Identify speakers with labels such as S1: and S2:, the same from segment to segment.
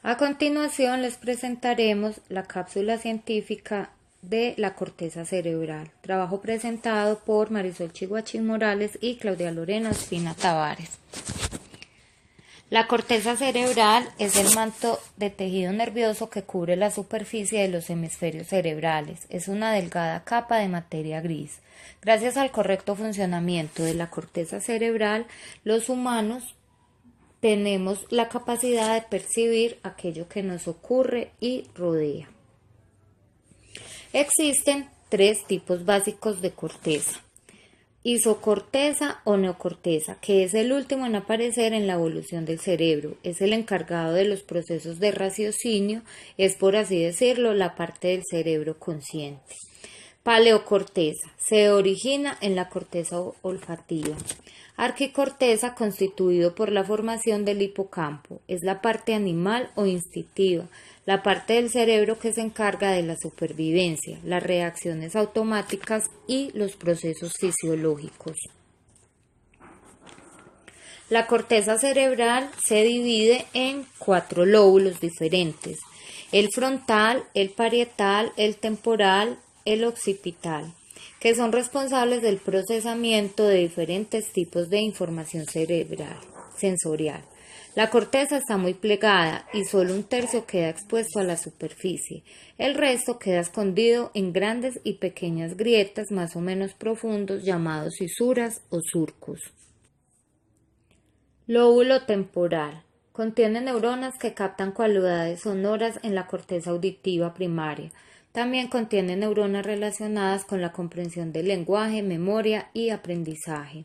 S1: A continuación les presentaremos la cápsula científica de la corteza cerebral, trabajo presentado por Marisol Chiguachín Morales y Claudia Lorena Espina Tavares. La corteza cerebral es el manto de tejido nervioso que cubre la superficie de los hemisferios cerebrales. Es una delgada capa de materia gris. Gracias al correcto funcionamiento de la corteza cerebral, los humanos tenemos la capacidad de percibir aquello que nos ocurre y rodea. Existen tres tipos básicos de corteza: isocorteza o neocorteza, que es el último en aparecer en la evolución del cerebro. Es el encargado de los procesos de raciocinio, es por así decirlo la parte del cerebro consciente. Paleocorteza, se origina en la corteza olfativa. Arquicorteza, constituido por la formación del hipocampo, es la parte animal o instintiva, la parte del cerebro que se encarga de la supervivencia, las reacciones automáticas y los procesos fisiológicos. La corteza cerebral se divide en 4 lóbulos diferentes: el frontal, el parietal, el temporal, el occipital, que son responsables del procesamiento de diferentes tipos de información cerebral, sensorial. La corteza está muy plegada y solo 1/3 queda expuesto a la superficie. El resto queda escondido en grandes y pequeñas grietas más o menos profundos llamados fisuras o surcos. Lóbulo temporal. Contiene neuronas que captan cualidades sonoras en la corteza auditiva primaria. También contiene neuronas relacionadas con la comprensión del lenguaje, memoria y aprendizaje.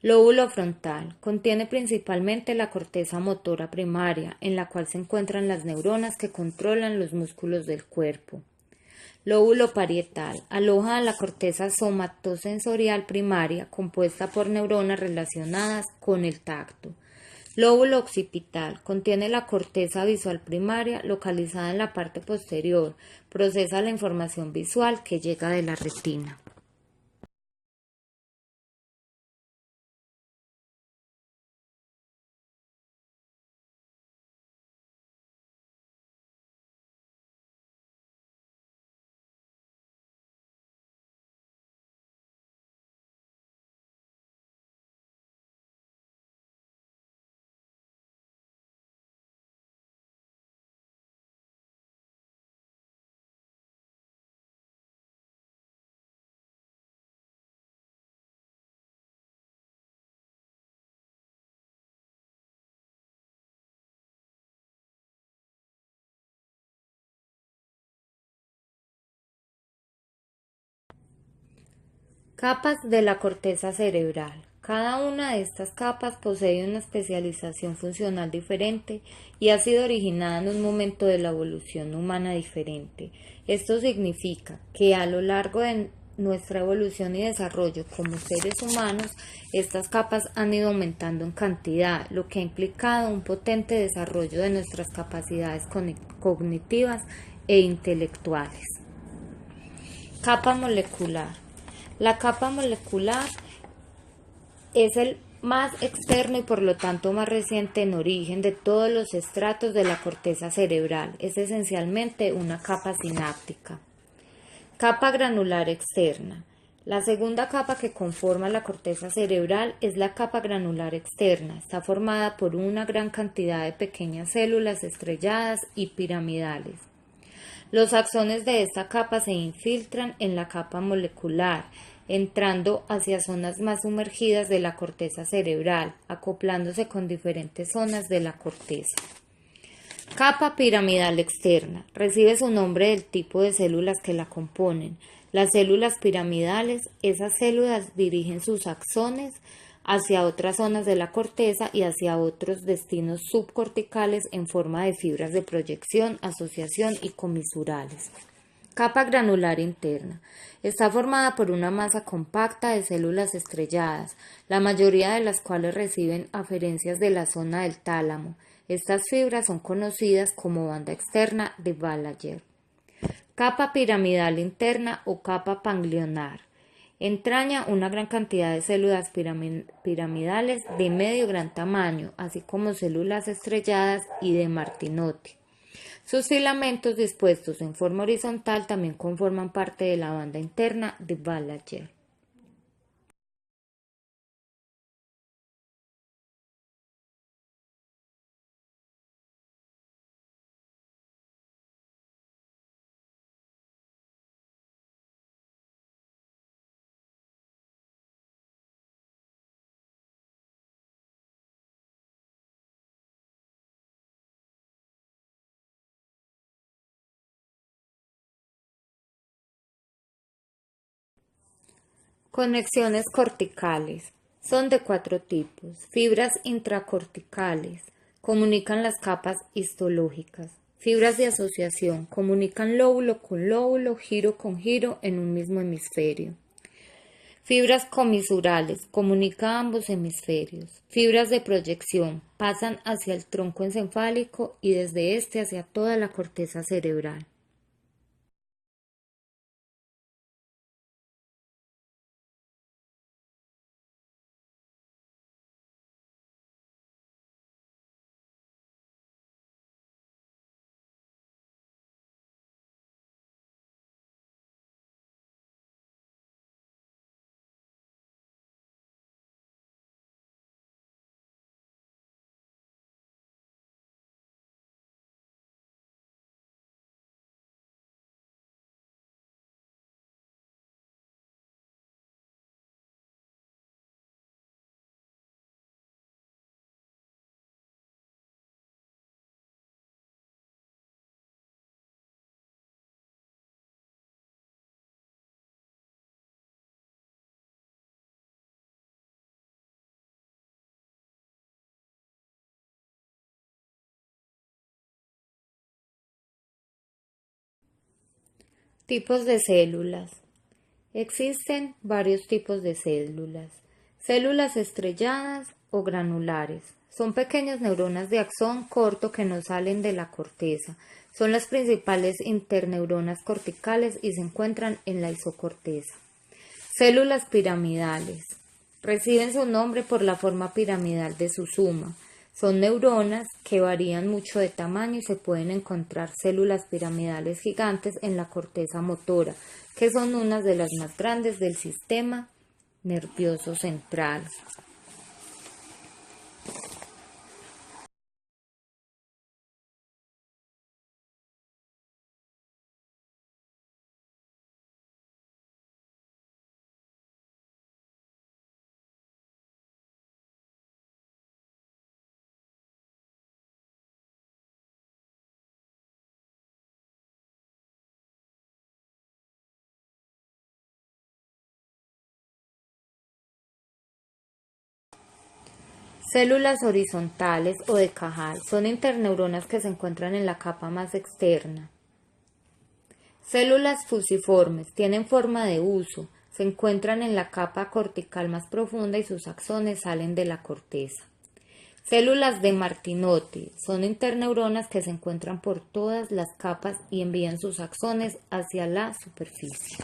S1: Lóbulo frontal. Contiene principalmente la corteza motora primaria, en la cual se encuentran las neuronas que controlan los músculos del cuerpo. Lóbulo parietal. Aloja la corteza somatosensorial primaria, compuesta por neuronas relacionadas con el tacto. Lóbulo occipital. Contiene la corteza visual primaria, localizada en la parte posterior. Procesa la información visual que llega de la retina. Capas de la corteza cerebral. Cada una de estas capas posee una especialización funcional diferente y ha sido originada en un momento de la evolución humana diferente. Esto significa que a lo largo de nuestra evolución y desarrollo como seres humanos, estas capas han ido aumentando en cantidad, lo que ha implicado un potente desarrollo de nuestras capacidades cognitivas e intelectuales. Capa molecular. La capa molecular es el más externo y por lo tanto más reciente en origen de todos los estratos de la corteza cerebral. Es esencialmente una capa sináptica. Capa granular externa. La segunda capa que conforma la corteza cerebral es la capa granular externa. Está formada por una gran cantidad de pequeñas células estrelladas y piramidales. Los axones de esta capa se infiltran en la capa molecular, entrando hacia zonas más sumergidas de la corteza cerebral, acoplándose con diferentes zonas de la corteza. Capa piramidal externa. Recibe su nombre del tipo de células que la componen. Las células piramidales, esas células dirigen sus axones hacia otras zonas de la corteza y hacia otros destinos subcorticales en forma de fibras de proyección, asociación y comisurales. Capa granular interna. Está formada por una masa compacta de células estrelladas, la mayoría de las cuales reciben aferencias de la zona del tálamo. Estas fibras son conocidas como banda externa de Ballager. Capa piramidal interna o capa ganglionar. Entraña una gran cantidad de células piramidales de medio gran tamaño, así como células estrelladas y de Martinotti. Sus filamentos dispuestos en forma horizontal también conforman parte de la banda interna de Ballager. Conexiones corticales. Son de 4 tipos. Fibras intracorticales. Comunican las capas histológicas. Fibras de asociación. Comunican lóbulo con lóbulo, giro con giro en un mismo hemisferio. Fibras comisurales. Comunican ambos hemisferios. Fibras de proyección. Pasan hacia el tronco encefálico y desde este hacia toda la corteza cerebral. Tipos de células. Existen varios tipos de células. Células estrelladas o granulares. Son pequeñas neuronas de axón corto que no salen de la corteza. Son las principales interneuronas corticales y se encuentran en la isocorteza. Células piramidales. Reciben su nombre por la forma piramidal de su suma. Son neuronas que varían mucho de tamaño y se pueden encontrar células piramidales gigantes en la corteza motora, que son unas de las más grandes del sistema nervioso central. Células horizontales o de Cajal son interneuronas que se encuentran en la capa más externa. Células fusiformes tienen forma de huso, se encuentran en la capa cortical más profunda y sus axones salen de la corteza. Células de Martinotti son interneuronas que se encuentran por todas las capas y envían sus axones hacia la superficie.